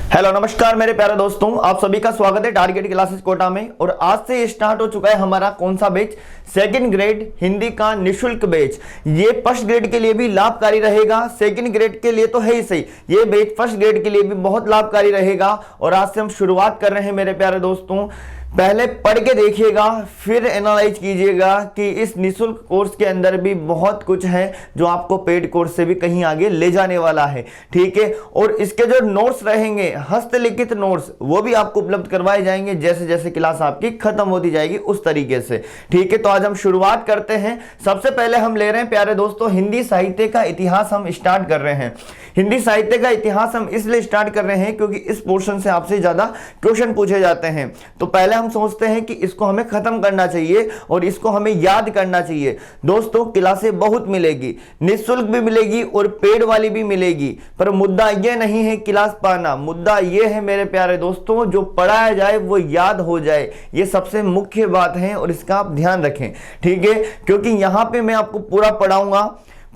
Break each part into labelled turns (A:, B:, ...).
A: Hello नमस्कार मेरे प्यारे दोस्तों, आप सभी का स्वागत है टारगेट क्लासेस कोटा में। और आज से स्टार्ट हो चुका है हमारा कौन सा बैच, सेकंड ग्रेड हिंदी का निशुल्क बैच। ये फर्स्ट ग्रेड के लिए भी लाभकारी रहेगा, सेकंड ग्रेड के लिए तो है ही सही, ये बैच फर्स्ट ग्रेड के लिए भी बहुत लाभकारी रहेगा। और आज से हम शुरुआत कर रहे हैं मेरे प्यारे दोस्तों। पहले पढ़ के देखिएगा, फिर एनालाइज कीजिएगा कि इस निशुल्क कोर्स के अंदर भी बहुत कुछ है जो आपको पेड कोर्स से भी कहीं आगे ले जाने वाला है, ठीक है। और इसके जो नोट्स रहेंगे, हस्तलिखित नोट्स, वो भी आपको उपलब्ध करवाए जाएंगे जैसे जैसे क्लास आपकी खत्म होती जाएगी उस तरीके से, ठीक है। तो आज हम शुरुआत करते हैं। सबसे पहले हम ले रहे हैं प्यारे दोस्तों हिंदी साहित्य का इतिहास हम स्टार्ट कर रहे हैं। हिंदी साहित्य का इतिहास हम इसलिए स्टार्ट कर रहे हैं क्योंकि इस पोर्शन से आपसे ज्यादा क्वेश्चन पूछे जाते हैं। तो पहले हम सोचते हैं कि इसको हमें खत्म करना चाहिए और इसको हमें याद करना चाहिए। दोस्तों क्लासें बहुत मिलेगी, निःशुल्क भी मिलेगी और पेड वाली भी मिलेगी, पर मुद्दा यह नहीं है क्लास पाना, मुद्दा यह है मेरे प्यारे दोस्तों जो पढ़ाया जाए वो याद हो जाए। ये सबसे मुख्य बात है और इसका आप ध्यान रखें, ठीक है। क्योंकि यहां पे मैं आपको पूरा पढ़ाऊंगा,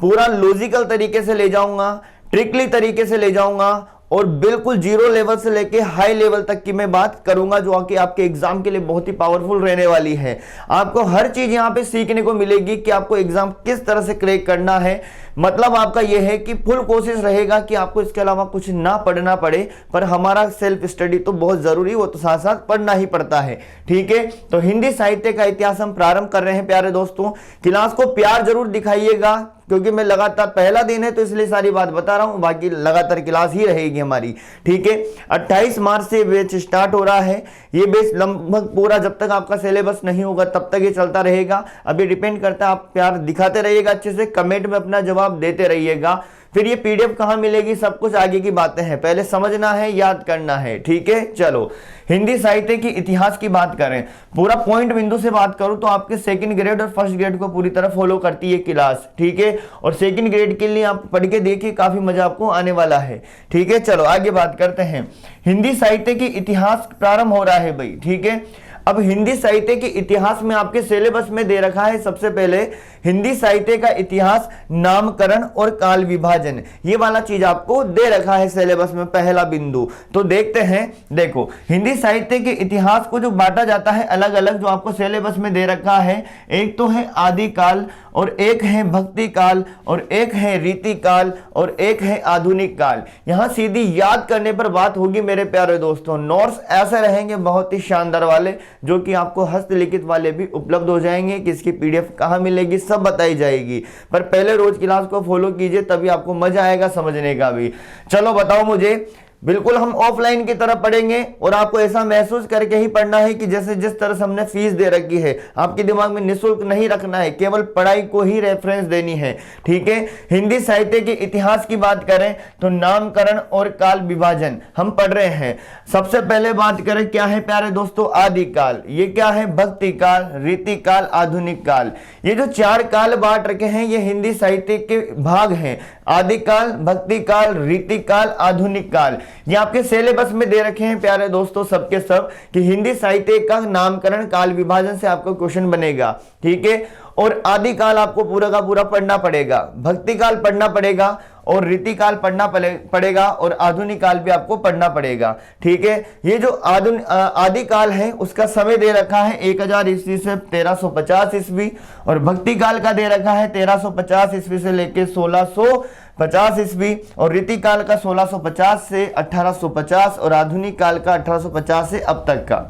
A: पूरा लॉजिकल तरीके से ले जाऊंगा, ट्रिकली तरीके से ले जाऊंगा और बिल्कुल जीरो लेवल से लेके हाई लेवल तक की मैं बात करूंगा जो कि आपके एग्जाम के लिए बहुत ही पावरफुल रहने वाली है। आपको हर चीज यहां पे सीखने को मिलेगी कि आपको एग्जाम किस तरह से क्रैक करना है। मतलब आपका यह है कि फुल कोशिश रहेगा कि आपको इसके अलावा कुछ ना पढ़ना पड़े, पर हमारा सेल्फ स्टडी तो बहुत जरूरी, वो तो साथ साथ पढ़ना ही पड़ता है, ठीक है। तो हिंदी साहित्य का इतिहास हम प्रारंभ कर रहे हैं प्यारे दोस्तों। क्लास को प्यार जरूर दिखाइएगा क्योंकि मैं लगातार पहला दिन है तो इसलिए सारी बात बता रहा हूं, बाकी लगातार क्लास ही रहेगी हमारी, ठीक है। 28 मार्च से बैच स्टार्ट हो रहा है। ये बैच लगभग पूरा जब तक आपका सिलेबस नहीं होगा तब तक ये चलता रहेगा। अभी डिपेंड करता है, आप प्यार दिखाते रहिएगा अच्छे से, कमेंट में अपना जवाब देते रहिएगा। फिर ये पीडीएफ कहां मिलेगी, सब कुछ आगे की बातें हैं, पहले समझना है, याद करना है, ठीक है। चलो हिंदी साहित्य की इतिहास की बात करें, पूरा पॉइंट बिंदु से बात करूं तो आपके सेकंड ग्रेड और फर्स्ट ग्रेड को पूरी तरह फॉलो करती है क्लास, ठीक है। और सेकंड ग्रेड के लिए आप पढ़ के देखिए, काफी मजा आपको आने वाला है, ठीक है। चलो आगे बात करते हैं। हिंदी साहित्य की इतिहास प्रारंभ हो रहा है भाई, ठीक है। अब हिंदी साहित्य के इतिहास में आपके सिलेबस में दे रखा है सबसे पहले हिंदी साहित्य का इतिहास, नामकरण और काल विभाजन, ये वाला चीज आपको दे रखा है सिलेबस में, पहला बिंदु। तो देखते हैं, देखो हिंदी साहित्य के इतिहास को जो बांटा जाता है अलग अलग, जो आपको सिलेबस में दे रखा है, एक तो है आदि काल और एक है भक्ति काल और एक है रीति काल और एक है आधुनिक काल। यहां सीधी याद करने पर बात होगी मेरे प्यारे दोस्तों। नोट्स ऐसे रहेंगे बहुत ही शानदार वाले जो कि आपको हस्तलिखित वाले भी उपलब्ध हो जाएंगे कि इसकी पीडीएफ कहां मिलेगी सब बताई जाएगी। पर पहले रोज क्लास को फॉलो कीजिए तभी आपको मजा आएगा समझने का भी। चलो बताओ मुझे, बिल्कुल हम ऑफलाइन की तरह पढ़ेंगे और आपको ऐसा महसूस करके ही पढ़ना है कि जैसे जिस तरह से हमने फीस दे रखी है, आपके दिमाग में निःशुल्क नहीं रखना है, केवल पढ़ाई को ही रेफरेंस देनी है, ठीक है। हिंदी साहित्य के इतिहास की बात करें तो नामकरण और काल विभाजन हम पढ़ रहे हैं। सबसे पहले बात करें क्या है प्यारे दोस्तों, आदिकाल, ये क्या है, भक्ति काल, रीति काल, आधुनिक काल। ये जो चार काल बांट रखे हैं ये हिंदी साहित्य के भाग हैं, आदिकाल, भक्ति काल, रीति काल, आधुनिक काल। ये आपके सिलेबस में दे रखे हैं प्यारे दोस्तों सबके सब कि हिंदी साहित्य का नामकरण काल विभाजन से आपको क्वेश्चन बनेगा, ठीक है। और आदि काल आपको पूरा का पूरा पढ़ना पड़ेगा, भक्ति काल पढ़ना पड़ेगा और रीति काल पढ़ना पड़ेगा और आधुनिक काल भी आपको पढ़ना पड़ेगा, ठीक है। ये जो आदि काल है उसका समय दे रखा है 1000 ईस्वी से 1350 ईस्वी और भक्ति काल का दे रखा है 1350 ईस्वी से लेके 1650 ईस्वी और रीति काल का 1650 से 1850 और आधुनिक काल का 1850 से अब तक का।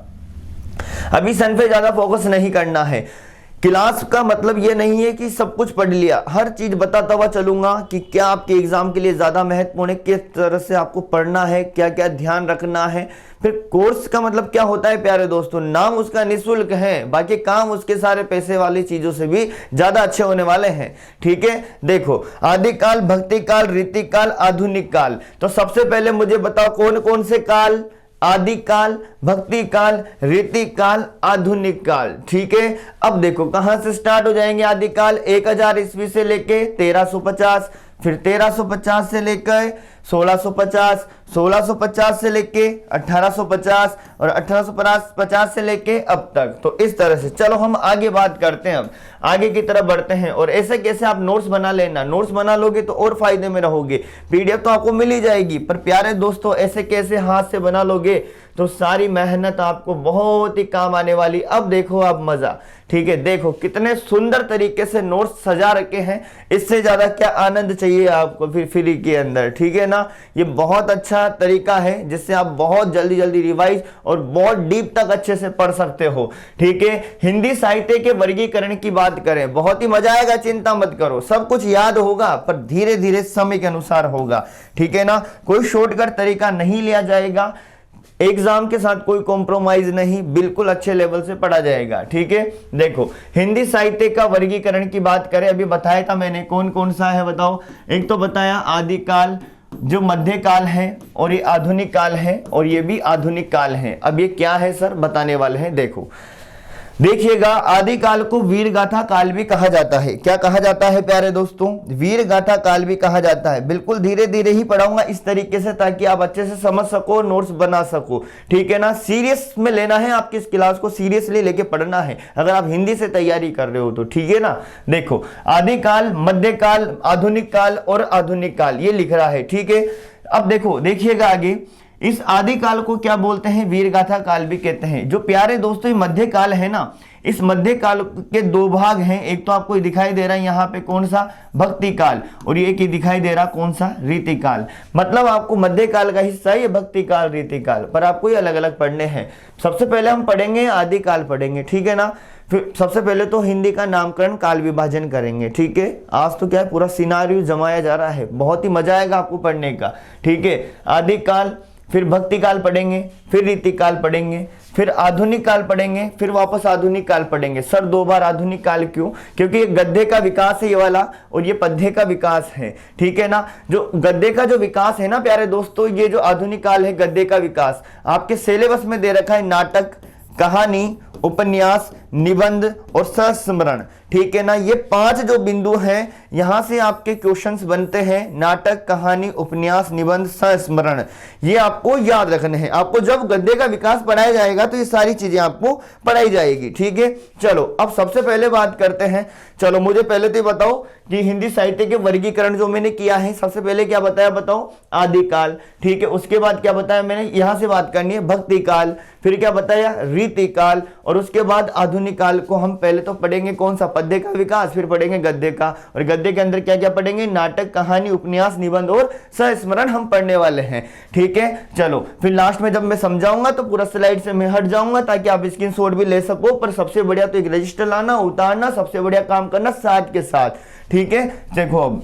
A: अभी सन पे ज्यादा फोकस नहीं करना है। क्लास का मतलब ये नहीं है कि सब कुछ पढ़ लिया, हर चीज बताता हुआ चलूंगा कि क्या आपके एग्जाम के लिए ज्यादा महत्वपूर्ण है, किस तरह से आपको पढ़ना है, क्या क्या ध्यान रखना है। फिर कोर्स का मतलब क्या होता है प्यारे दोस्तों, नाम उसका निःशुल्क है, बाकी काम उसके सारे पैसे वाली चीजों से भी ज्यादा अच्छे होने वाले हैं, ठीक है। देखो आदिकाल, भक्ति काल, रीति काल, आधुनिक काल। तो सबसे पहले मुझे बताओ कौन कौन से काल, आदि काल, भक्ति काल, रीति काल, आधुनिक काल, ठीक है। अब देखो कहां से स्टार्ट हो जाएंगे आदि काल, 1000 ईस्वी से लेके 1350, फिर 1350 से लेकर 1650, 1650 से लेके 1850 और 1850 से लेके अब तक। तो इस तरह से चलो हम आगे बात करते हैं, अब आगे की तरफ बढ़ते हैं। और ऐसे कैसे आप नोट्स बना लेना, नोट्स बना लोगे तो और फायदे में रहोगे। पीडीएफ तो आपको मिल ही जाएगी, पर प्यारे दोस्तों ऐसे कैसे हाथ से बना लोगे तो सारी मेहनत आपको बहुत ही काम आने वाली। अब देखो आप मजा, ठीक है, देखो कितने सुंदर तरीके से नोट्स सजा रखे हैं, इससे ज्यादा क्या आनंद चाहिए आपको फिर फ्री के अंदर, ठीक है ना। ये बहुत अच्छा तरीका है जिससे आप बहुत जल्दी जल्दी रिवाइज और बहुत डीप तक अच्छे से पढ़ सकते हो, ठीक है। हिंदी साहित्य के वर्गीकरण की बात करें, बहुत ही मजा आएगा, चिंता मत करो, सब कुछ याद होगा पर धीरे धीरे समय के अनुसार होगा, ठीक है ना। कोई शॉर्टकट तरीका नहीं लिया जाएगा, एग्जाम के साथ कोई कॉम्प्रोमाइज नहीं, बिल्कुल अच्छे लेवल से पढ़ा जाएगा, ठीक है। देखो हिंदी साहित्य का वर्गीकरण की बात करें, अभी बताया था मैंने कौन कौन सा है, बताओ। एक तो बताया आदिकाल, जो मध्यकाल है, और ये आधुनिक काल है, और ये भी आधुनिक काल है। अब ये क्या है सर, बताने वाले हैं। देखो देखिएगा, आदिकाल को वीर गाथा काल भी कहा जाता है। क्या कहा जाता है प्यारे दोस्तों, वीर गाथा काल भी कहा जाता है। बिल्कुल धीरे धीरे ही पढ़ाऊंगा इस तरीके से ताकि आप अच्छे से समझ सको, नोट्स बना सको, ठीक है ना। सीरियस में लेना है, आपकी इस क्लास को सीरियसली लेके पढ़ना है अगर आप हिंदी से तैयारी कर रहे हो तो, ठीक है ना। देखो आदिकाल, मध्यकाल, आधुनिक काल और आधुनिक काल ये लिख रहा है, ठीक है। अब देखो देखिएगा आगे, इस आदिकाल को क्या बोलते हैं, वीरगाथा काल भी कहते हैं। जो प्यारे दोस्तों ये मध्यकाल है ना, इस मध्यकाल के दो भाग हैं। एक तो आपको दिखाई दे रहा है यहाँ पे कौन सा, भक्ति काल, और ये की दिखाई दे रहा कौन सा, रीतिकाल। मतलब आपको मध्यकाल का हिस्सा है ये भक्ति काल, रीतिकाल, पर आपको ये अलग अलग पढ़ने हैं। सबसे पहले हम पढ़ेंगे आदिकाल पढ़ेंगे, ठीक है ना। फिर सबसे पहले तो हिंदी का नामकरण काल विभाजन करेंगे, ठीक है। आज तो क्या है पूरा सिनारियो जमाया जा रहा है, बहुत ही मजा आएगा आपको पढ़ने का, ठीक है। आदिकाल, फिर भक्ति काल पढ़ेंगे, फिर रीतिकाल पढ़ेंगे, फिर आधुनिक काल पढ़ेंगे, फिर वापस आधुनिक काल पढ़ेंगे। सर दो बार आधुनिक काल क्यों, क्योंकि ये गद्य का विकास है ये वाला, और ये पद्य का विकास है, ठीक है ना। जो गद्य का जो विकास है ना प्यारे दोस्तों, ये जो आधुनिक काल है गद्य का विकास, आपके सिलेबस में दे रखा है नाटक, कहानी, उपन्यास, निबंध और संस्मरण, ठीक है ना। ये 5 जो बिंदु हैं यहां से आपके क्वेश्चंस बनते हैं, नाटक, कहानी, उपन्यास, निबंध, संस्मरण, ये आपको याद रखने हैं। आपको जब गद्य का विकास पढ़ाया जाएगा तो ये सारी चीजें आपको पढ़ाई जाएगी, ठीक है। चलो अब सबसे पहले बात करते हैं, चलो मुझे पहले तो बताओ कि हिंदी साहित्य के वर्गीकरण जो मैंने किया है, सबसे पहले क्या बताया, बताओ आदिकाल, ठीक है। उसके बाद क्या बताया मैंने, यहां से बात करनी है भक्ति काल, फिर क्या बताया रीतिकाल, और उसके बाद आधुनिक काल को हम पहले तो पढ़ेंगे कौन सा, पद्य का विकास, फिर पढ़ेंगे गद्य का, और गद्य के अंदर क्या क्या पढ़ेंगे, नाटक, कहानी, उपन्यास, निबंध और संस्मरण हम पढ़ने वाले हैं, ठीक है। चलो फिर लास्ट में जब मैं समझाऊंगा तो पूरा स्लाइड से मैं हट जाऊंगा ताकि आप स्क्रीनशॉट भी ले सको। पर सबसे बढ़िया तो एक रजिस्टर लाना, उतारना, सबसे बढ़िया काम करना साथ के साथ, ठीक है। देखो अब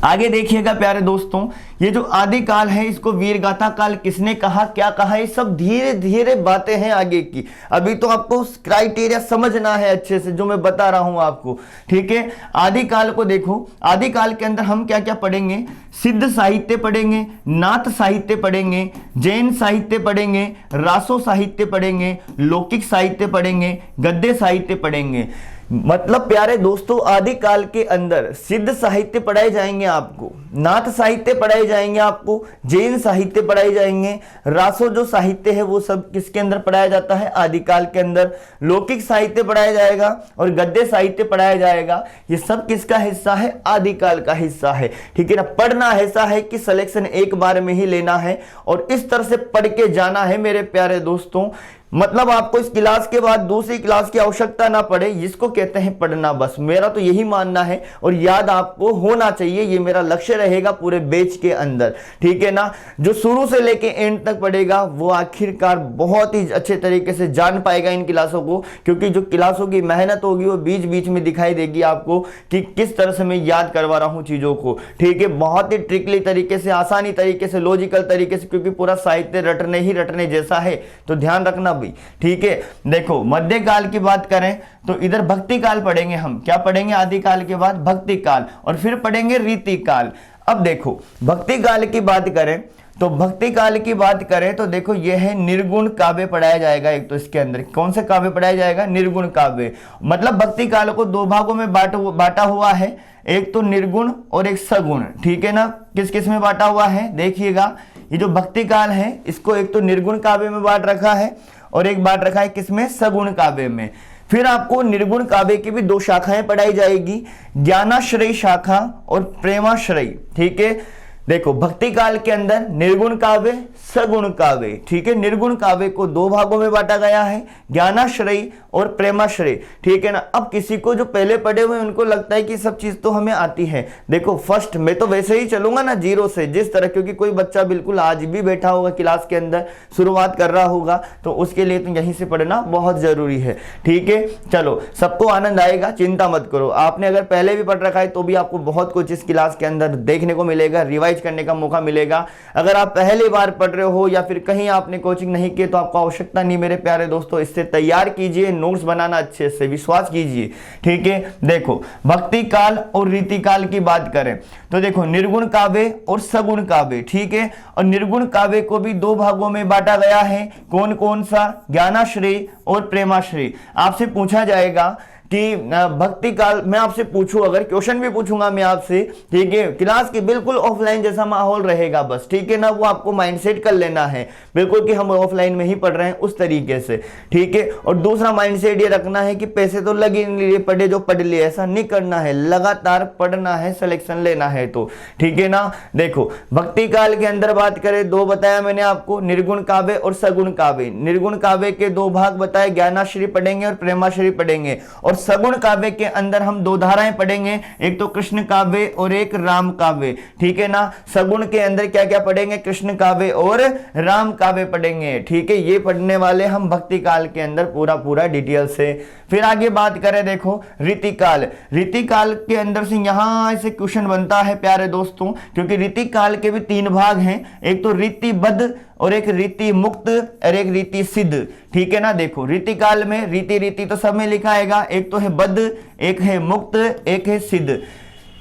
A: आगे देखिएगा प्यारे दोस्तों, ये जो आदिकाल है इसको वीरगाथा काल किसने कहा, क्या कहा, ये सब धीरे धीरे बातें हैं आगे की। अभी तो आपको क्राइटेरिया समझना है अच्छे से जो मैं बता रहा हूं आपको, ठीक है। आदिकाल को देखो, आदिकाल के अंदर हम क्या क्या पढ़ेंगे, सिद्ध साहित्य पढ़ेंगे, नाथ साहित्य पढ़ेंगे, जैन साहित्य पढ़ेंगे, रासो साहित्य पढ़ेंगे, लौकिक साहित्य पढ़ेंगे, गद्य साहित्य पढ़ेंगे। मतलब प्यारे दोस्तों आदिकाल के अंदर सिद्ध साहित्य पढ़ाए जाएंगे आपको, नाथ साहित्य पढ़ाए जाएंगे आपको, जैन साहित्य पढ़ाए जाएंगे, रासो जो साहित्य है वो सब किसके अंदर पढ़ाया जाता है, आदिकाल के अंदर। लौकिक साहित्य पढ़ाया जाएगा और गद्य साहित्य पढ़ाया जाएगा। ये सब किसका हिस्सा है, आदिकाल का हिस्सा है, ठीक है ना। पढ़ना ऐसा है कि सिलेक्शन एक बार में ही लेना है और इस तरह से पढ़ के जाना है मेरे प्यारे दोस्तों। मतलब आपको इस क्लास के बाद दूसरी क्लास की आवश्यकता ना पड़े, जिसको कहते हैं पढ़ना। बस मेरा तो यही मानना है और याद आपको होना चाहिए, ये मेरा लक्ष्य रहेगा पूरे बैच के अंदर, ठीक है ना। जो शुरू से लेके एंड तक पढ़ेगा वो आखिरकार बहुत ही अच्छे तरीके से जान पाएगा इन क्लासों को, क्योंकि जो क्लासों की मेहनत होगी वो बीच बीच में दिखाई देगी आपको कि किस तरह से मैं याद करवा रहा हूं चीजों को, ठीक है। बहुत ही ट्रिकली तरीके से, आसानी तरीके से, लॉजिकल तरीके से, क्योंकि पूरा साहित्य रटने ही रटने जैसा है, तो ध्यान रखना, ठीक है। देखो मध्यकाल की बात करें तो इधर भक्ति काल पढ़ेंगे हम, क्या पढ़ेंगे, आदिकाल के बाद भक्ति काल, और फिर पढ़ेंगे रीतिकाल। अब देखो भक्ति काल की बात करें तो भक्ति काल की बात करें तो देखो यह है निर्गुण काव्य पढ़ाया जाएगा। एक तो इसके अंदर कौन सा काव्य पढ़ाया जाएगा, निर्गुण काव्य। मतलब भक्ति काल को दो भागों में बांटा हुआ है। एक तो निर्गुण और एक सगुण, ठीक है ना। किस किस में बांटा हुआ है देखिएगा, ये जो भक्ति काल है इसको एक तो निर्गुण काव्य में बांट रखा है और एक बांट रखा है किसमें, सगुण काव्य में। फिर आपको निर्गुण काव्य की भी दो शाखाएं पढ़ाई जाएगी, ज्ञानाश्रयी शाखा और प्रेमाश्रयी, ठीक है। देखो भक्ति काल के अंदर निर्गुण काव्य, सगुण काव्य, ठीक है। निर्गुण काव्य को दो भागों में बांटा गया है, ज्ञानाश्रयी और प्रेमाश्रयी, ठीक है ना। अब किसी को जो पहले पढ़े हुए उनको लगता है कि सब चीज तो हमें आती है। देखो फर्स्ट मैं तो वैसे ही चलूंगा ना जीरो से, जिस तरह, क्योंकि कोई बच्चा बिल्कुल आज भी बैठा होगा क्लास के अंदर, शुरुआत कर रहा होगा, तो उसके लिए तो यहीं से पढ़ना बहुत जरूरी है, ठीक है। चलो सबको आनंद आएगा, चिंता मत करो। आपने अगर पहले भी पढ़ रखा है तो भी आपको बहुत कुछ इस क्लास के अंदर देखने को मिलेगा, रिवाइज करने का मौका मिलेगा। अगर आप पहली बार पढ़ रहे हो या फिर कहीं आपने कोचिंग नहीं की तो आपको आवश्यकता नहीं मेरे प्यारे दोस्तों, इससे तैयार कीजिए, नोट्स बनाना अच्छे से, विश्वास कीजिए, ठीक है। देखो भक्ति काल और रीति काल की बात करें तो देखो निर्गुण काव्य और सगुण काव्य, ठीक है। और निर्गुण काव्य को भी दो भागों में बांटा गया है, कौन कौन सा, ज्ञानाश्रयी और प्रेमाश्रयी। आपसे पूछा जाएगा कि भक्ति काल, मैं आपसे पूछूं, अगर क्वेश्चन भी पूछूंगा मैं आपसे, ठीक है, क्लास की बिल्कुल ऑफलाइन जैसा माहौल रहेगा बस, ठीक है ना। वो आपको माइंडसेट कर लेना है बिल्कुल कि हम ऑफलाइन में ही पढ़ रहे हैं उस तरीके से, ठीक है। और दूसरा माइंडसेट ये रखना है कि पैसे तो लगे नहीं लिए, पढ़े जो पढ़ लिए, ऐसा नहीं करना है, लगातार पढ़ना है, सिलेक्शन लेना है तो, ठीक है ना। देखो भक्ति काल के अंदर बात करें, दो बताया मैंने आपको, निर्गुण काव्य और सगुण काव्य। निर्गुण काव्य के दो भाग बताए, ज्ञानाश्रयी पढ़ेंगे और प्रेमाश्रयी पढ़ेंगे। और सगुण काव्य के अंदर हम दो धाराएं पढ़ेंगे, एक तो कृष्ण काव्य और एक राम काव्य, ठीक है ना। सगुण के अंदर क्या क्या पढ़ेंगे, कृष्ण काव्य और राम काव्य पढ़ेंगे, ठीक है। ये पढ़ने वाले हम भक्ति काल के अंदर पूरा पूरा डिटेल से। फिर आगे बात करें, देखो रीति काल। रीति काल के अंदर से यहां से क्वेश्चन बनता है प्यारे दोस्तों, क्योंकि रीति काल के भी तीन भाग हैं, एक तो रीतिबद्ध और एक रीति मुक्त और एक रीति सिद्ध, ठीक है ना। देखो रीति काल में रीति रीति तो सब में लिखा आएगा, एक तो है बद्ध, एक है मुक्त, एक है सिद्ध।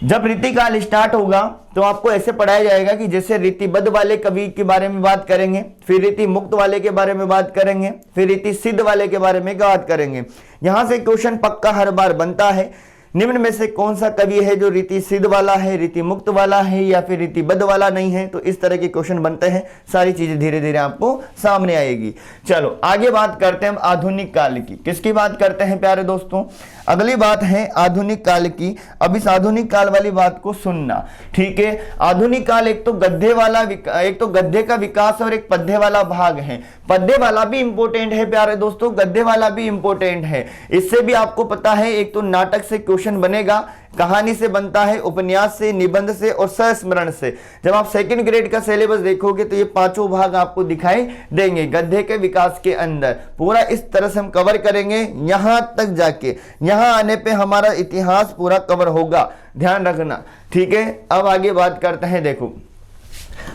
A: जब रीति काल स्टार्ट होगा तो आपको ऐसे पढ़ाया जाएगा कि जैसे रीतिबद्ध वाले कवि के बारे में बात करेंगे, फिर रीति मुक्त वाले के बारे में बात करेंगे, फिर रीति सिद्ध वाले के बारे में बात करेंगे। यहां से क्वेश्चन पक्का हर बार बनता है, निम्न में से कौन सा कवि है जो रीति सिद्ध वाला है, रीति मुक्त वाला है या फिर रीतिबद्ध वाला नहीं है। तो इस तरह के क्वेश्चन बनते हैं, सारी चीजें धीरे धीरे आपको सामने आएगी। चलो आगे बात करते हैं आधुनिक काल की। किसकी बात करते हैं प्यारे दोस्तों, अगली बात है आधुनिक काल की। अब इस आधुनिक काल वाली बात को सुनना, ठीक है। आधुनिक काल एक तो गद्य वाला, एक तो गद्य का विकास और एक पद्य वाला भाग है। पद्य वाला भी इंपॉर्टेंट है प्यारे दोस्तों, गद्य वाला भी इंपॉर्टेंट है। इससे भी आपको पता है, एक तो नाटक से क्वेश्चन बनेगा, कहानी से बनता है, उपन्यास से, निबंध से और संस्मरण से। जब आप सेकंड ग्रेड का सिलेबस देखोगे तो ये पांचों भाग आपको दिखाई देंगे गद्य के विकास के अंदर। पूरा इस तरह से हम कवर करेंगे, यहां तक जाके यहां आने पे हमारा इतिहास पूरा कवर होगा, ध्यान रखना, ठीक है। अब आगे बात करते हैं, देखो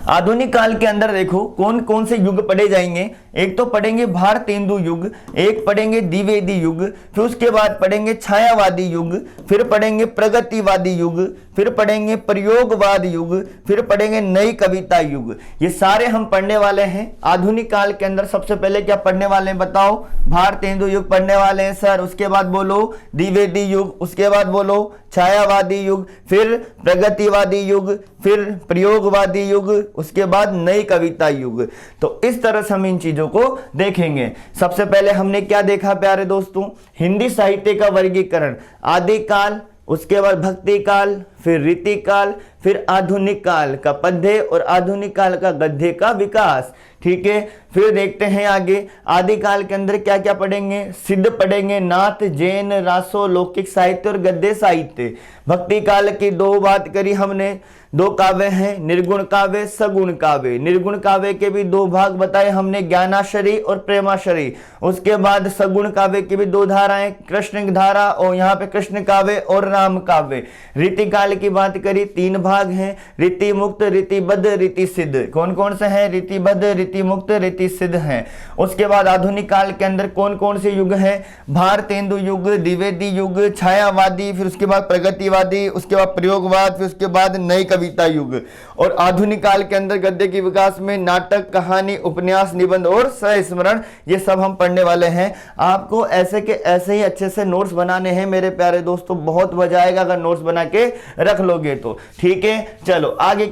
A: आधुनिक काल के अंदर देखो कौन कौन से युग पढ़े जाएंगे। एक तो पढ़ेंगे भारतेंदु युग, एक पढ़ेंगे द्विवेदी युग, फिर उसके बाद पढ़ेंगे छायावादी युग, फिर पढ़ेंगे प्रगतिवादी युग, फिर पढ़ेंगे प्रयोगवाद युग, फिर पढ़ेंगे नई कविता युग। ये सारे हम पढ़ने वाले हैं आधुनिक काल के अंदर। सबसे पहले क्या पढ़ने वाले हैं बताओ, भारतेंदु युग पढ़ने वाले हैं सर, उसके बाद बोलो द्विवेदी युग, उसके बाद बोलो छायावादी युग, फिर प्रगतिवादी युग, फिर प्रयोगवादी युग, उसके बाद नई कविता युग। तो इस तरह से हम इन चीजों को देखेंगे। सबसे पहले हमने क्या देखा प्यारे दोस्तों, हिंदी साहित्य का वर्गीकरण, आदि काल, उसके बाद भक्ति काल, फिर रीति काल, फिर आधुनिक काल का पद्य और आधुनिक काल का गद्य का विकास, ठीक है। फिर देखते हैं आगे आदिकाल के अंदर क्या क्या पढ़ेंगे, सिद्ध पढ़ेंगे, नाथ, जैन, रासो, लौकिक साहित्य और गद्य साहित्य। भक्ति काल की दो बात करी हमने, दो काव्य हैं, निर्गुण काव्य, सगुण काव्य। निर्गुण काव्य के भी दो भाग बताए हमने, ज्ञानाश्रयी और प्रेमाश्रयी। उसके बाद सगुण काव्य की भी दो धाराएं, कृष्ण धारा और यहाँ पे कृष्ण काव्य और राम काव्य। रीति काल की बात करी, तीन भाग हैं, रीति मुक्त, रीतिबद्ध, रीति सिद्ध। कौन कौन से हैं, रीतिबद्ध, रीति मुक्त, रीति सिद्ध हैं। उसके बाद आधुनिक काल के अंदर कौन कौन से युग हैं, भारतेंदु युग, द्विवेदी युग, छायावादी, फिर उसके बाद प्रगतिवादी, उसके बाद प्रयोगवाद, फिर उसके बाद नई कविता युग। और आधुनिक काल के अंदर गद्य के विकास में नाटक, कहानी, उपन्यास, निबंध और संस्मरण, ये सब हम पढ़ने वाले हैं। आपको ऐसे के ऐसे ही अच्छे से नोट्स बनाने हैं मेरे प्यारे दोस्तों, बहुत मजा आएगा अगर नोट्स बना के रख लोगे तो। ठीक है, चलो आगे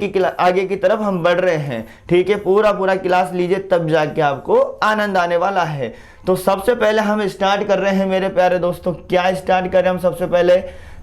A: की तरफ हम बढ़ रहे हैं। ठीक है, पूरा क्लास लीजिए तब जाके आपको आनंद आने वाला है। तो सबसे पहले हम स्टार्ट कर रहे हैं मेरे प्यारे दोस्तों, क्या स्टार्ट कर रहे हैं हम?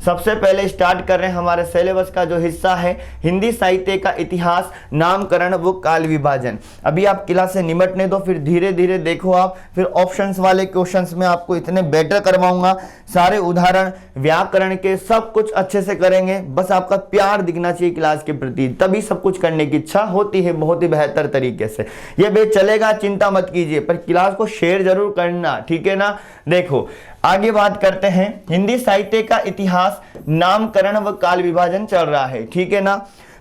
A: सबसे पहले स्टार्ट कर रहे हैं हमारे सिलेबस का जो हिस्सा है, हिंदी साहित्य का इतिहास, नामकरण व काल विभाजन। अभी आप क्लास से निमटने दो, फिर धीरे धीरे देखो आप, फिर ऑप्शंस वाले क्वेश्चंस में आपको इतने बेटर करवाऊंगा, सारे उदाहरण व्याकरण के सब कुछ अच्छे से करेंगे। बस आपका प्यार दिखना चाहिए क्लास के प्रति, तभी सब कुछ करने की इच्छा होती है बहुत ही बेहतर तरीके से। ये बैच चलेगा, चिंता मत कीजिए, पर क्लास को शेयर जरूर करना, ठीक है ना। देखो आगे बात करते हैं, हिंदी साहित्य का इतिहास, नामकरण व काल विभाजन चल रहा है, ठीक है ना।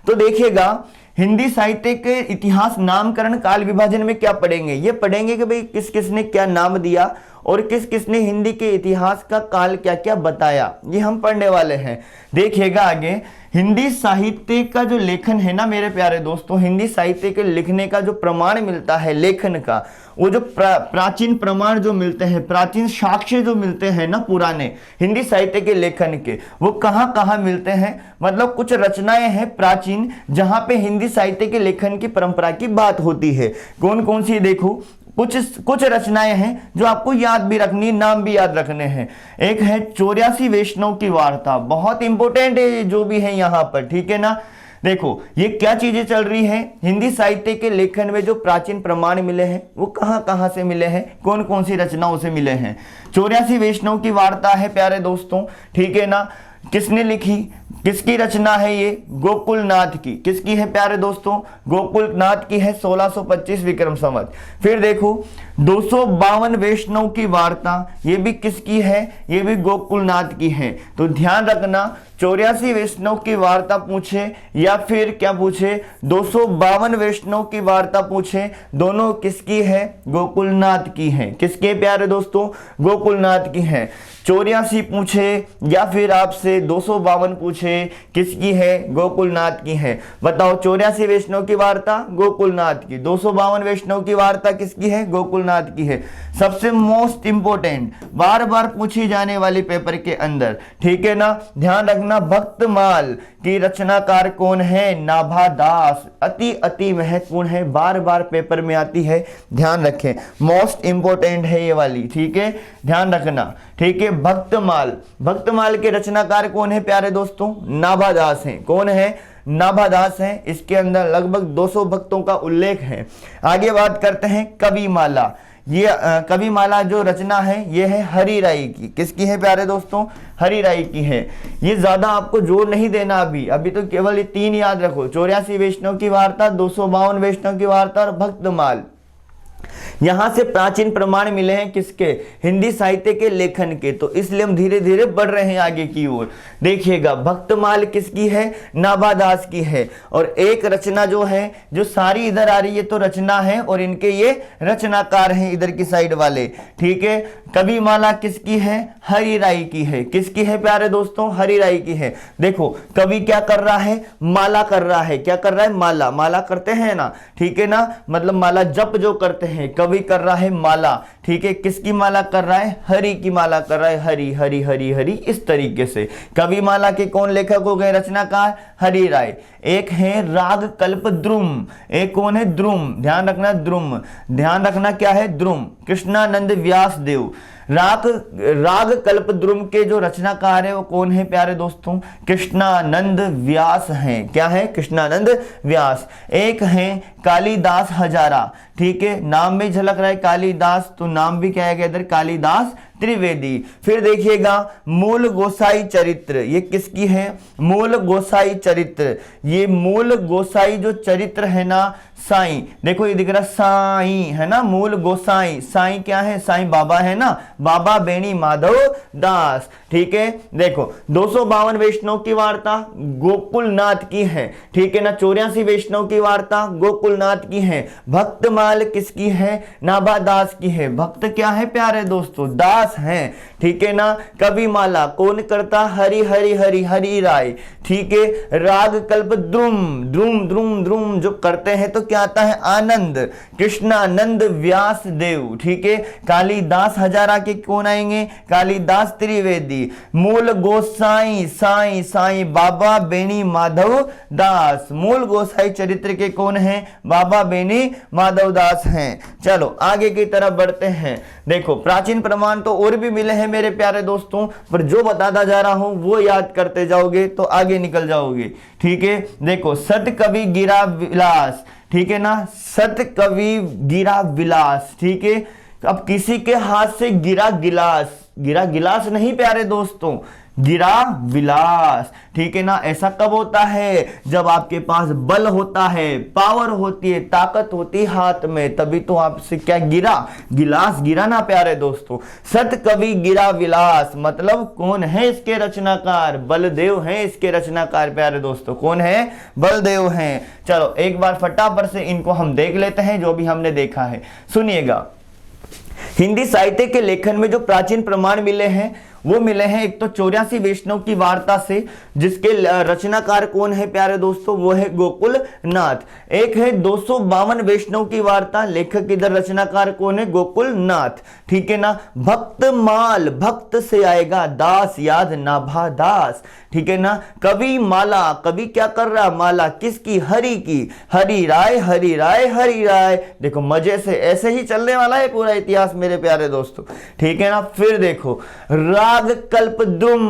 A: तो देखिएगा हिंदी साहित्य के इतिहास, नामकरण, काल विभाजन में क्या पढ़ेंगे? ये पढ़ेंगे कि भाई किस किसने क्या नाम दिया और किस किसने हिंदी के इतिहास का काल क्या क्या बताया, ये हम पढ़ने वाले हैं। देखिएगा आगे, हिंदी साहित्य का जो लेखन है ना मेरे प्यारे दोस्तों, हिंदी साहित्य के लिखने का जो प्रमाण मिलता है लेखन का, वो जो प्राचीन प्रमाण जो मिलते हैं, प्राचीन साक्ष्य जो मिलते हैं ना पुराने हिंदी साहित्य के लेखन के, वो कहाँ कहाँ मिलते हैं? मतलब कुछ रचनाएं हैं प्राचीन जहां पे हिंदी साहित्य के लेखन की परंपरा की बात होती है। कौन कौन सी? देखो कुछ रचनाएं हैं जो आपको याद भी रखनी, नाम भी याद रखने हैं। एक है 84 वैष्णव की वार्ता, बहुत इंपॉर्टेंट है जो भी है यहाँ पर, ठीक है ना। देखो ये क्या चीजें चल रही हैं, हिंदी साहित्य के लेखन में जो प्राचीन प्रमाण मिले हैं वो कहाँ कहाँ से मिले हैं, कौन कौन सी रचनाओं से मिले हैं। 84 वैष्णव की वार्ता है प्यारे दोस्तों, ठीक है ना। किसने लिखी, किसकी रचना है ये? गोकुलनाथ की। किसकी है प्यारे दोस्तों? गोकुलनाथ की है, 1625 विक्रम संवत। फिर देखो 252 वैष्णव की वार्ता, ये भी किसकी है? ये भी गोकुलनाथ की है। तो ध्यान रखना, 84 वैष्णव की वार्ता पूछे या फिर क्या पूछे, 252 वैष्णव की वार्ता पूछे, दोनों किसकी है? गोकुलनाथ की है। किसके प्यारे दोस्तों? गोकुलनाथ की है। 84 पूछे या फिर आपसे 252 पूछे, किसकी है? गोकुलनाथ की है। बताओ, 84 वैष्णव की वार्ता गोकुलनाथ की, 252 वैष्णव की वार्ता किसकी है? गोकुलनाथ की है। सबसे मोस्ट इंपोर्टेंट, बार बार पूछी जाने वाली पेपर के अंदर, ठीक है ना, ध्यान रखना, भक्तमाल की रचनाकार कौन है? नाभादास। अति महत्वपूर्ण है, बार बार पेपर में आती है, ध्यान रखें, मोस्ट इंपोर्टेंट है ये वाली, ठीक है, ध्यान रखना, ठीक है। भक्तमाल के रचनाकार कौन है प्यारे दोस्तों? नाभादास हैं। कौन है? नाभादास हैं। इसके अंदर लगभग 200 भक्तों का उल्लेख है। आगे बात करते हैं कविमाला। ये कविमाला जो रचना है ये है हरि राय की। किसकी है प्यारे दोस्तों? हरि राय की है। ये ज्यादा आपको जोर नहीं देना, अभी तो केवल ये 3 याद रखो, 84 वैष्णव की वार्ता, 252 वैष्णव की वार्ता और भक्तमाल। यहां से प्राचीन प्रमाण मिले हैं किसके? हिंदी साहित्य के लेखन के। तो इसलिए हम धीरे धीरे बढ़ रहे हैं आगे की ओर। देखिएगा भक्तमाल किसकी है? नाभादास की है। और एक रचना जो है, जो सारी इधर आ रही है तो रचना है, और इनके ये रचनाकार हैं इधर की साइड वाले, ठीक है। कविमाला किसकी है? हरि राय की है। किसकी है प्यारे दोस्तों? हरि राय की है। देखो कवि क्या कर रहा है? माला कर रहा है। क्या कर रहा है? माला करते हैं ना, ठीक है ना, मतलब माला जप जो करते हैं, कवि कर रहा है माला, ठीक है। किसकी माला कर रहा है? हरि की माला कर रहा है, हरि हरि हरि हरि, इस तरीके से। कविमाला के कौन लेखक हो गए? रचनाकार हरि राय। एक है राग कल्प द्रुम, एक कौन है? द्रुम। ध्यान रखना, द्रुम, ध्यान रखना क्या है? द्रुम। कृष्णानंद व्यास देव। राग कल्प द्रुम के जो रचनाकार है वो कौन है प्यारे दोस्तों? कृष्णानंद व्यास हैं। क्या है? कृष्णानंद व्यास। एक है कालिदास हजारा, ठीक है, नाम में झलक रहा है कालिदास, तो नाम भी क्या है इधर? कालिदास त्रिवेदी। फिर देखिएगा मूल गोसाई चरित्र, ये किसकी है? मूल गोसाई चरित्र। ये मूल गोसाई जो चरित्र है ना, साईं, देखो ये दिख रहा साईं है ना, मूल गोसाई। साईं क्या है? साईं बाबा है ना, बाबा बेणी माधव दास, ठीक है। देखो 252 वैष्णव की वार्ता गोकुलनाथ की है, ठीक है ना। 84 वैष्णव की वार्ता गोकुलनाथ की है। भक्तमाल किसकी है? नाभादास की है। भक्त क्या है प्यारे दोस्तों? दास दास हैं, ठीक है ना। कवि माला कौन करता, हरि हरि हरि हरि राय, ठीक है। राग कल्प द्रुम द्रुम द्रुम द्रुम जो करते हैं तो क्या आता है, आनंद, कृष्णानंद व्यास देव, ठीक है। कालिदास हजारा के कौन आएंगे, कालिदास त्रिवेदी। मूल गोसाई साई साई बाबा बेनी माधव दास, मूल गोसाई चरित्र के कौन हैं, बाबा बेनी माधव दास हैं। चलो आगे की तरफ बढ़ते हैं। देखो प्राचीन प्रमाण तो और भी मिले हैं मेरे प्यारे दोस्तों, पर जो बताता जा रहा हूं वो याद करते जाओगे तो आगे निकल जाओगे, ठीक है। देखो सत कवि गिरा विलास, ठीक है ना, सत कवि गिरा विलास, ठीक है। अब किसी के हाथ से गिरा गिलास, गिरा गिलास नहीं प्यारे दोस्तों, गिरा विलास, ठीक है ना। ऐसा कब होता है, जब आपके पास बल होता है, पावर होती है, ताकत होती है हाथ में, तभी तो आपसे क्या गिरा, गिलास गिरा ना प्यारे दोस्तों। सत कवि गिरा विलास मतलब कौन है इसके रचनाकार, बलदेव हैं इसके रचनाकार प्यारे दोस्तों। कौन है, बलदेव हैं। चलो एक बार फटाफट से इनको हम देख लेते हैं जो भी हमने देखा है, सुनिएगा। हिंदी साहित्य के लेखन में जो प्राचीन प्रमाण मिले हैं वो मिले हैं, एक तो 84 वैष्णव की वार्ता से, जिसके रचनाकार कौन है प्यारे दोस्तों, वो है गोकुल नाथ। एक है 252 वैष्णव की वार्ता, लेखक इधर रचनाकार कौन है, गोकुल नाथ, ठीक है ना। भक्त माल भक्त से आएगा, दास याद नाभा दास, ठीक है ना। कवि माला, कवि क्या कर रहा, माला किसकी, हरि की, हरि राय हरि राय हरि राय। देखो मजे से ऐसे ही चलने वाला है पूरा इतिहास मेरे प्यारे दोस्तों, ठीक है ना। फिर देखो राग कल्प द्रुम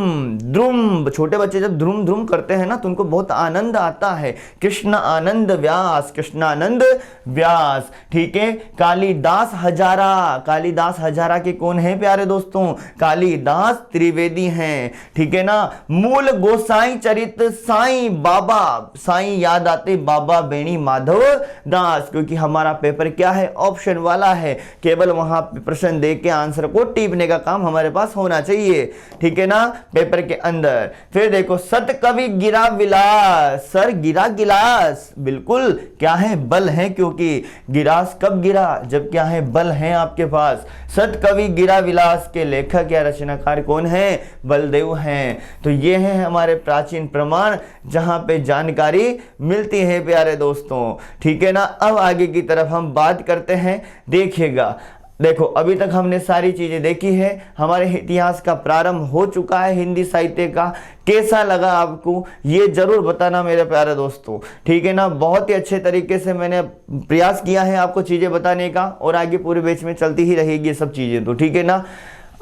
A: द्रुम, छोटे बच्चे जब ध्रुम ध्रुम करते हैं ना तो उनको बहुत आनंद आता है। कृष्ण आनंद व्यास, कृष्णानंद व्यास, ठीक है। कालिदास हजारा, कालिदास हजारा के कौन है प्यारे दोस्तों, कालिदास त्रिवेदी हैं, ठीक है ना। मूल गोसाई चरित्र साई बाबा, साई याद आते बाबा बेनी माधव दास, क्योंकि हमारा पेपर क्या है, ऑप्शन वाला है, केवल वहां प्रश्न दे के आंसर को टीपने का काम हमारे पास होना चाहिए, ठीक है ना, पेपर के अंदर। फिर देखो सत कवि गिरा विलास, सर गिरा गिलास, बिल्कुल क्या है, बल है, क्योंकि गिलास कब गिरा, जब क्या है, बल है आपके पास। सत कवि गिरा विलास के लेखक या रचनाकार कौन है, बलदेव हैं। तो ये है हमारे प्राचीन प्रमाण जहां पे जानकारी मिलती है प्यारे दोस्तों, ठीक है ना। अब आगे की तरफ हम बात करते हैं, देखिएगा। देखो अभी तक हमने सारी चीजें देखी है, हमारे इतिहास का प्रारंभ हो चुका है हिंदी साहित्य का। कैसा लगा आपको ये जरूर बताना मेरे प्यारे दोस्तों, ठीक है ना। बहुत ही अच्छे तरीके से मैंने प्रयास किया है आपको चीजें बताने का, और आगे पूरे बैच में चलती ही रहेगी ये सब चीजें, तो ठीक है ना।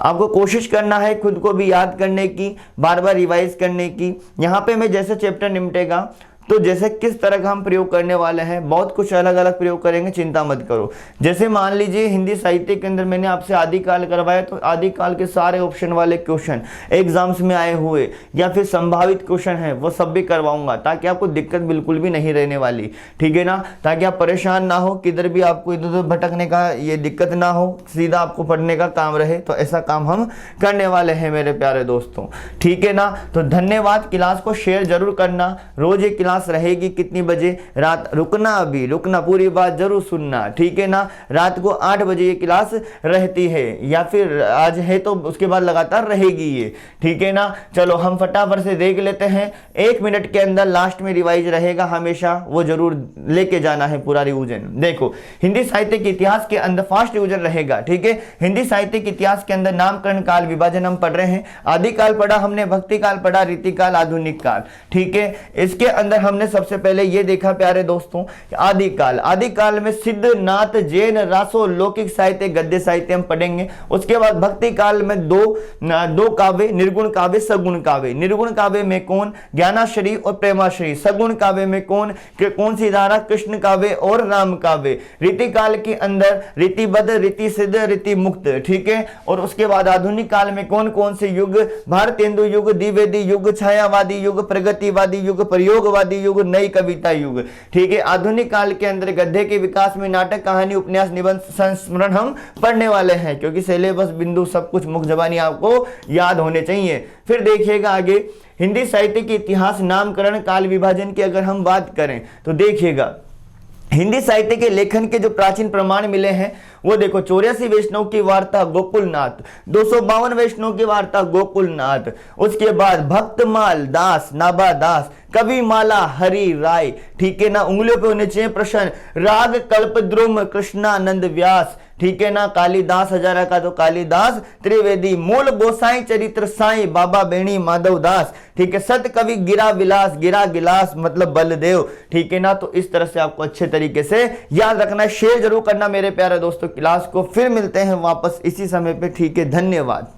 A: आपको कोशिश करना है खुद को भी याद करने की, बार बार रिवाइज करने की। यहाँ पे मैं जैसे चैप्टर निपटेगा तो जैसे किस तरह का हम प्रयोग करने वाले हैं, बहुत कुछ अलग अलग प्रयोग करेंगे, चिंता मत करो। जैसे मान लीजिए हिंदी साहित्य के अंदर मैंने आपसे आदिकाल करवाया, तो आदिकाल के सारे ऑप्शन वाले क्वेश्चन एग्जाम्स में आए हुए या फिर संभावित क्वेश्चन है वो सब भी करवाऊंगा, ताकि आपको दिक्कत बिल्कुल भी नहीं रहने वाली, ठीक है ना। ताकि आप परेशान ना हो, किधर भी आपको इधर उधर भटकने का ये दिक्कत ना हो, सीधा आपको पढ़ने का काम रहे, तो ऐसा काम हम करने वाले हैं मेरे प्यारे दोस्तों, ठीक है ना। तो धन्यवाद। क्लास को शेयर जरूर करना। रोज एक क्लास रहेगी कितनी बजे, रात, रुकना अभी रुकना, पूरी बात जरूर सुनना, ठीक है ना। रात को 8 बजे ये क्लास रहती है, या फिर आज है तो उसके बाद लगातार रहेगी ये, ठीक है ना। चलो हम फटाफट से देख लेते हैं, 1 मिनट के अंदर लास्ट में रिवाइज रहेगा हमेशा, वो जरूर लेके जाना है पूरा रिवीजन। देखो हिंदी साहित्य के इतिहास के अंदर फास्ट रिवीजन रहेगा, ठीक है। हिंदी साहित्य के इतिहास के अंदर नामकरण काल विभाजन हम पढ़ रहे हैं। आदिकाल पढ़ा हमने, भक्ति काल पढ़ा, रीतिकाल, आधुनिक काल, ठीक है। इसके अंदर हमने सबसे पहले ये देखा प्यारे दोस्तों आदिकाल। आदिकाल में सिद्ध, नाथ, जैन, रासो, लौकिक साहित्य, गद्य साहित्य हम पढ़ेंगे। उसके बाद भक्ति काल में दो काव्य, निर्गुण काव्य, सगुण काव्य। निर्गुण काव्य में कौन, ज्ञानाश्री और प्रेमाश्री। सगुण काव्य में कौन सी धारा, कृष्ण काव्य और राम काव्य। रीति काल के अंदर रीतिबद्ध, रीति सिद्ध, रीति मुक्त, ठीक है। और उसके बाद आधुनिक काल में कौन कौन से युग, भारतेंदु युग, द्विवेदी युग, छायावादी युग, प्रगतिवादी युग, प्रयोगवादी युग, नई कविता युग, ठीक है। आधुनिक काल के अंदर गद्य के विकास में नाटक, कहानी, उपन्यास, निबंध, संस्मरण हम पढ़ने वाले हैं, क्योंकि सिलेबस बिंदु सब कुछ मुख्य जबानी आपको याद होने चाहिए। फिर देखिएगा आगे हिंदी साहित्य के इतिहास, नामकरण, काल विभाजन की अगर हम बात करें तो देखिएगा हिंदी साहित्य के लेखन के जो प्राचीन प्रमाण मिले हैं वो देखो 84 वैष्णव की वार्ता गोकुलनाथ, 252 वैष्णव की वार्ता गोकुलनाथ, उसके बाद भक्तमाल दास नाभा दास, कवि माला हरि राय, ठीक है ना, उंगलियों पे होने चाहिए प्रश्न, राग कल्पद्रुम कृष्णानंद व्यास, ठीक है ना, कालिदास हजारा का तो कालिदास त्रिवेदी, मूल गोसाई चरित्र साईं बाबा बेणी माधव दास, ठीक है, सत कवि गिरा विलास, गिरा गिलास मतलब बलदेव, ठीक है ना। तो इस तरह से आपको अच्छे तरीके से याद रखना है। शेयर जरूर करना मेरे प्यारे दोस्तों क्लास को, फिर मिलते हैं वापस इसी समय पे, ठीक है, धन्यवाद।